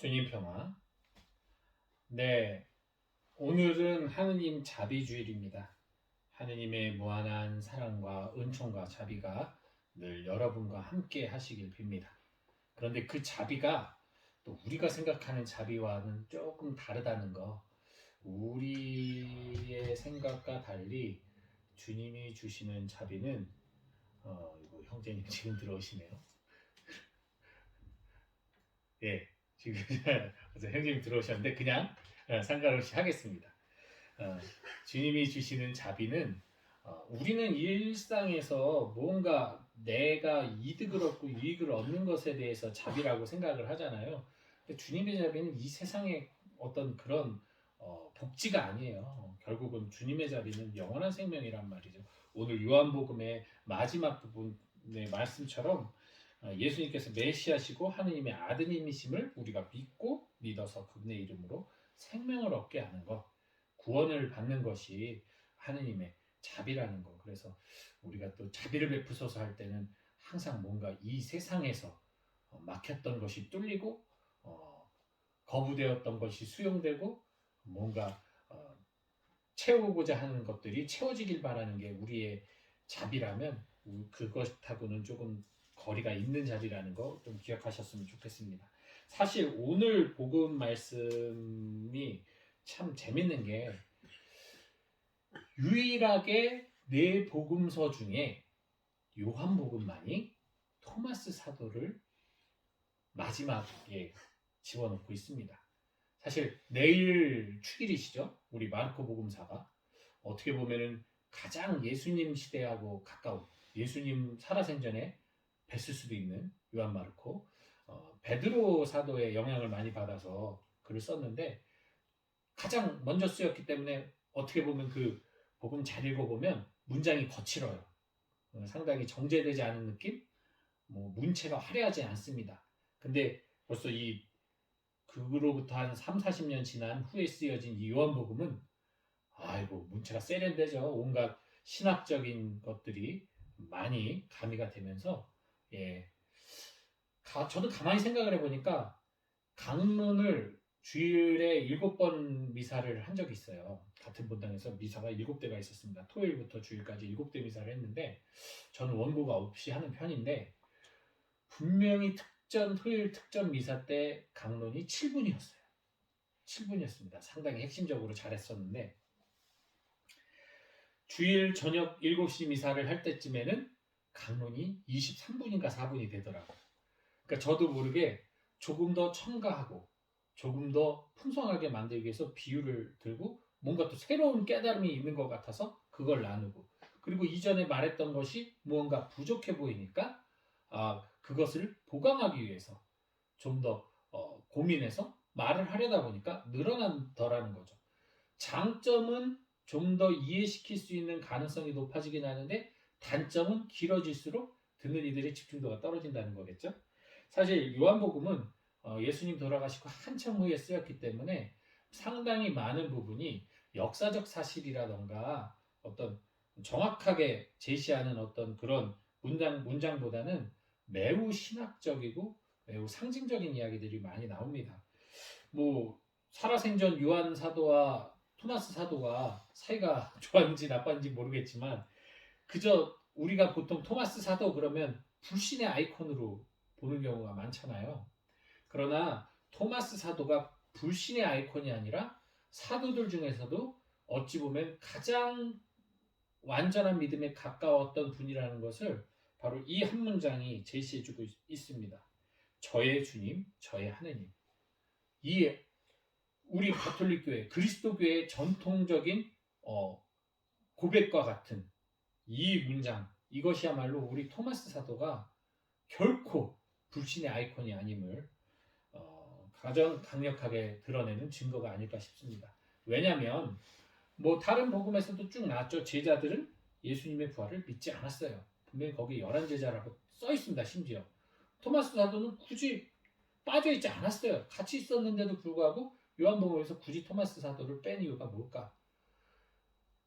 주님 평화. 네, 오늘은 하느님 자비주일입니다. 하느님의 무한한 사랑과 은총과 자비가 늘 여러분과 함께 하시길 빕니다. 그런데 그 자비가 또 우리가 생각하는 자비와는 조금 다르다는 거, 우리의 생각과 달리 주님이 주시는 자비는 이거 형제님 지금 들어오시네요. 예, 지금 형제님 들어오셨는데 그냥 상관없이 하겠습니다. 어, 주님이 주시는 자비는 우리는 일상에서 뭔가 내가 이득을 얻고 유익을 얻는 것에 대해서 자비라고 생각을 하잖아요. 근데 주님의 자비는 이 세상의 어떤 그런 복지가 아니에요. 결국은 주님의 자비는 영원한 생명이란 말이죠. 오늘 요한복음의 마지막 부분의 말씀처럼 예수님께서 메시아시고 하느님의 아드님이심을 우리가 믿고 믿어서 그분의 이름으로 생명을 얻게 하는 것, 구원을 받는 것이 하느님의 자비라는 거. 그래서 우리가 또 자비를 베푸소서 할 때는 항상 뭔가 이 세상에서 막혔던 것이 뚫리고 거부되었던 것이 수용되고 뭔가 채우고자 하는 것들이 채워지길 바라는 게 우리의 자비라면 그것하고는 조금 거리가 있는 자비라는 거 좀 기억하셨으면 좋겠습니다. 사실 오늘 복음 말씀이 참 재밌는 게 유일하게 네 복음서 중에 요한복음만이 토마스 사도를 마지막에 집어넣고 있습니다. 사실 내일 축일이시죠? 우리 마르코 복음사가 어떻게 보면은 가장 예수님 시대하고 가까운 예수님 살아생전에 뵀을 수도 있는 요한 마르코, 베드로 사도의 영향을 많이 받아서 글을 썼는데 가장 먼저 쓰였기 때문에 어떻게 보면 그 복음 잘 읽어보면 문장이 거칠어요. 상당히 정제되지 않은 느낌? 뭐 문체가 화려하지 않습니다. 근데 벌써 이 그로부터 한 3, 40년 지난 후에 쓰여진 이 요한복음은 아이고 문체가 세련되죠. 온갖 신학적인 것들이 많이 가미가 되면서 예, 저도 가만히 생각을 해보니까 강론을 주일에 7번 미사를 한 적이 있어요. 같은 본당에서 미사가 7대가 있었습니다. 토요일부터 주일까지 7대 미사를 했는데 저는 원고가 없이 하는 편인데 분명히 토요일 특전 미사 때 강론이 7분이었어요. 7분이었습니다. 상당히 핵심적으로 잘했었는데 주일 저녁 7시 미사를 할 때쯤에는 강론이 23분인가 4분이 되더라고요. 그러니까 저도 모르게 조금 더 첨가하고 조금 더 풍성하게 만들기 위해서 비유를 들고 뭔가 또 새로운 깨달음이 있는 것 같아서 그걸 나누고 그리고 이전에 말했던 것이 무언가 부족해 보이니까 그것을 보강하기 위해서 좀 더 고민해서 말을 하려다 보니까 늘어난더라는 거죠. 장점은 좀 더 이해시킬 수 있는 가능성이 높아지긴 하는데 단점은 길어질수록 듣는 이들의 집중도가 떨어진다는 거겠죠. 사실 요한복음은 예수님 돌아가시고 한참 후에 쓰였기 때문에 상당히 많은 부분이 역사적 사실이라던가 어떤 정확하게 제시하는 어떤 그런 문장보다는 매우 신학적이고 매우 상징적인 이야기들이 많이 나옵니다. 뭐 살아생전 요한 사도와 토마스 사도가 사이가 좋았는지 나빴는지 모르겠지만 그저 우리가 보통 토마스 사도 그러면 불신의 아이콘으로 보는 경우가 많잖아요. 그러나 토마스 사도가 불신의 아이콘이 아니라 사도들 중에서도 어찌 보면 가장 완전한 믿음에 가까웠던 분이라는 것을 바로 이 한 문장이 제시해주고 있습니다. 저의 주님, 저의 하느님. 이 우리 가톨릭 교회, 그리스도 교회의 전통적인 고백과 같은 이 문장, 이것이야말로 우리 토마스 사도가 결코 불신의 아이콘이 아님을 가장 강력하게 드러내는 증거가 아닐까 싶습니다. 왜냐하면 뭐 다른 복음에서도 쭉 나왔죠. 제자들은 예수님의 부활을 믿지 않았어요. 분명히 거기 11제자라고 써 있습니다. 심지어 토마스 사도는 굳이 빠져있지 않았어요. 같이 있었는데도 불구하고 요한복음에서 굳이 토마스 사도를 뺀 이유가 뭘까?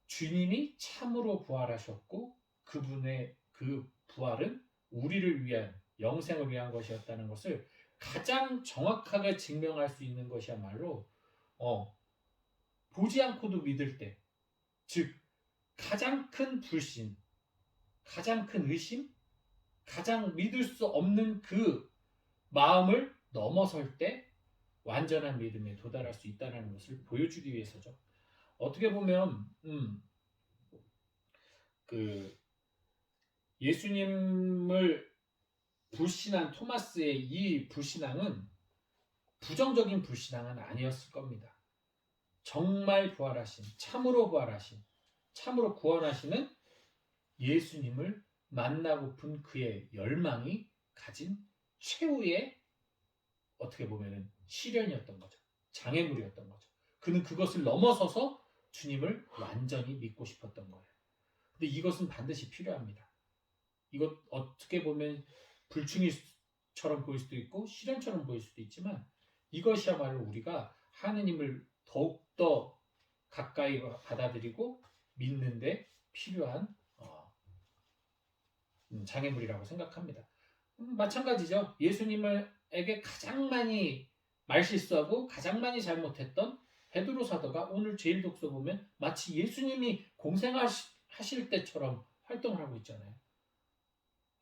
주님이 참으로 부활하셨고 그분의 그 부활은 우리를 위한 영생을 위한 것이었다는 것을 가장 정확하게 증명할 수 있는 것이야말로 보지 않고도 믿을 때, 즉 가장 큰 불신, 가장 큰 의심, 가장 믿을 수 없는 그 마음을 넘어설 때 완전한 믿음에 도달할 수 있다는 것을 보여주기 위해서죠. 어떻게 보면 그 예수님을 불신한 토마스의 이 불신앙은 부정적인 불신앙은 아니었을 겁니다. 정말 부활하신, 참으로 부활하신, 참으로 구원하시는 예수님을 만나고픈 그의 열망이 가진 최후의 어떻게 보면 시련이었던 거죠. 장애물이었던 거죠. 그는 그것을 넘어서서 주님을 완전히 믿고 싶었던 거예요. 근데 이것은 반드시 필요합니다. 이것 어떻게 보면 불충이처럼 보일 수도 있고 시련처럼 보일 수도 있지만 이것이야말로 우리가 하느님을 더욱더 가까이 받아들이고 믿는데 필요한 장애물이라고 생각합니다. 마찬가지죠. 예수님에게 가장 많이 말실수하고 가장 많이 잘못했던 베드로 사도가 오늘 제일 독서 보면 마치 예수님이 공생하실 때처럼 활동을 하고 있잖아요.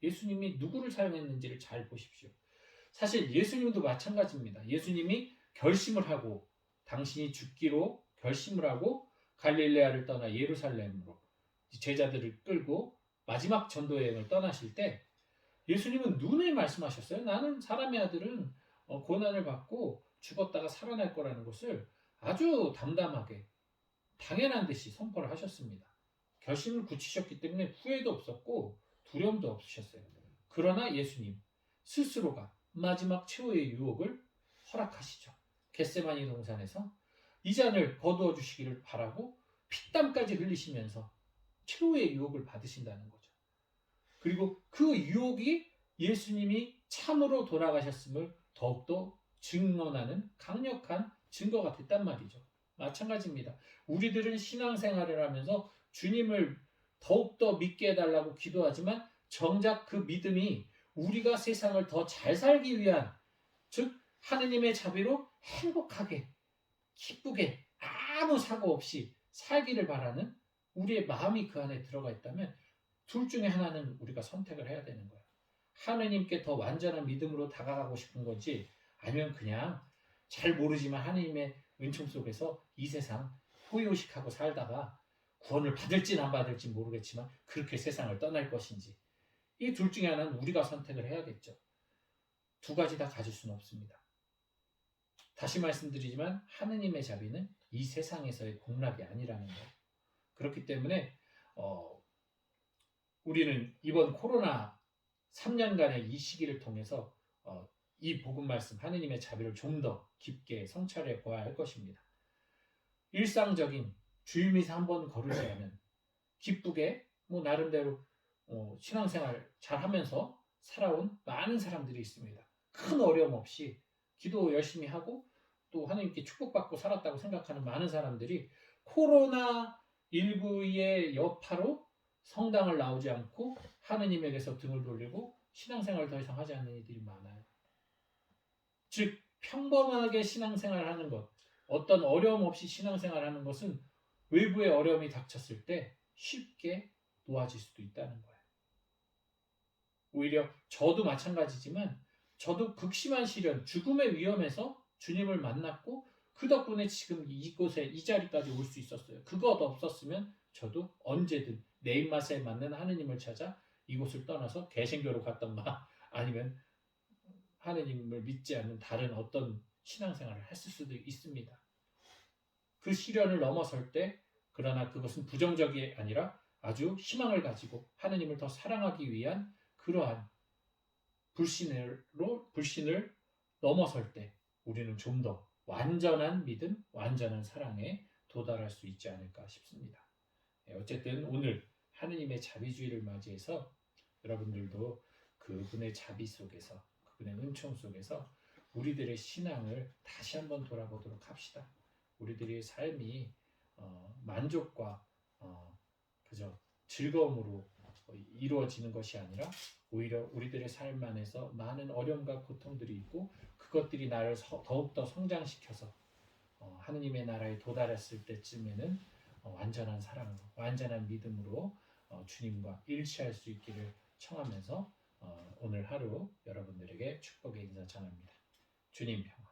예수님이 누구를 사용했는지를 잘 보십시오. 사실 예수님도 마찬가지입니다. 예수님이 결심을 하고 당신이 죽기로 결심을 하고 갈릴레아를 떠나 예루살렘으로 제자들을 끌고 마지막 전도여행을 떠나실 때 예수님은 눈에 말씀하셨어요. 나는 사람의 아들은 고난을 받고 죽었다가 살아날 거라는 것을 아주 담담하게 당연한 듯이 선포를 하셨습니다. 결심을 굳히셨기 때문에 후회도 없었고 두려움도 없으셨어요. 그러나 예수님 스스로가 마지막 최후의 유혹을 허락하시죠. 겟세마니 동산에서 이 잔을 거두어 주시기를 바라고 피땀까지 흘리시면서 최후의 유혹을 받으신다는 거죠. 그리고 그 유혹이 예수님이 참으로 돌아가셨음을 더욱더 증언하는 강력한 증거가 됐단 말이죠. 마찬가지입니다. 우리들은 신앙생활을 하면서 주님을 더욱더 믿게 해달라고 기도하지만 정작 그 믿음이 우리가 세상을 더 잘 살기 위한, 즉 하느님의 자비로 행복하게 기쁘게 아무 사고 없이 살기를 바라는 우리의 마음이 그 안에 들어가 있다면 둘 중에 하나는 우리가 선택을 해야 되는 거예요. 하느님께 더 완전한 믿음으로 다가가고 싶은 건지 아니면 그냥 잘 모르지만 하느님의 은총 속에서 이 세상 호의호식하고 살다가 구원을 받을지는 안 받을지 모르겠지만 그렇게 세상을 떠날 것인지 이 둘 중에 하나는 우리가 선택을 해야겠죠. 두 가지 다 가질 수는 없습니다. 다시 말씀드리지만 하느님의 자비는 이 세상에서의 공락이 아니라는 거예요. 그렇기 때문에 우리는 이번 코로나 3년간의 이 시기를 통해서 이 복음 말씀 하느님의 자비를 좀 더 깊게 성찰해 보아야 할 것입니다. 일상적인 주일미사 한번 거르지않은 기쁘게 나름대로 신앙생활 잘하면서 살아온 많은 사람들이 있습니다. 큰 어려움 없이 기도 열심히 하고 또 하나님께 축복받고 살았다고 생각하는 많은 사람들이 코로나19의 여파로 성당을 나오지 않고 하느님에게서 등을 돌리고 신앙생활을 더 이상 하지 않는 이들이 많아요. 즉 평범하게 신앙생활을 하는 것, 어떤 어려움 없이 신앙생활을 하는 것은 외부의 어려움이 닥쳤을 때 쉽게 놓아질 수도 있다는 거예요. 오히려 저도 마찬가지지만 저도 극심한 시련, 죽음의 위험에서 주님을 만났고 그 덕분에 지금 이곳에 이 자리까지 올 수 있었어요. 그것 없었으면 저도 언제든 내 입맛에 맞는 하느님을 찾아 이곳을 떠나서 개신교로 갔던가 아니면 하느님을 믿지 않는 다른 어떤 신앙생활을 했을 수도 있습니다. 그 시련을 넘어설 때 그러나 그것은 부정적이 아니라 아주 희망을 가지고 하느님을 더 사랑하기 위한 그러한 불신을 넘어설 때 우리는 좀 더 완전한 믿음, 완전한 사랑에 도달할 수 있지 않을까 싶습니다. 어쨌든 오늘 하느님의 자비주의를 맞이해서 여러분들도 그분의 자비 속에서 그분의 은총 속에서 우리들의 신앙을 다시 한번 돌아보도록 합시다. 우리들의 삶이 만족과 그저 즐거움으로 이루어지는 것이 아니라 오히려 우리들의 삶 안에서 많은 어려움과 고통들이 있고 그것들이 나를 더욱더 성장시켜서 하느님의 나라에 도달했을 때쯤에는 완전한 사랑으로 완전한 믿음으로 주님과 일치할 수 있기를 청하면서 오늘 하루 여러분들에게 축복의 인사 전합니다. 주님 평화.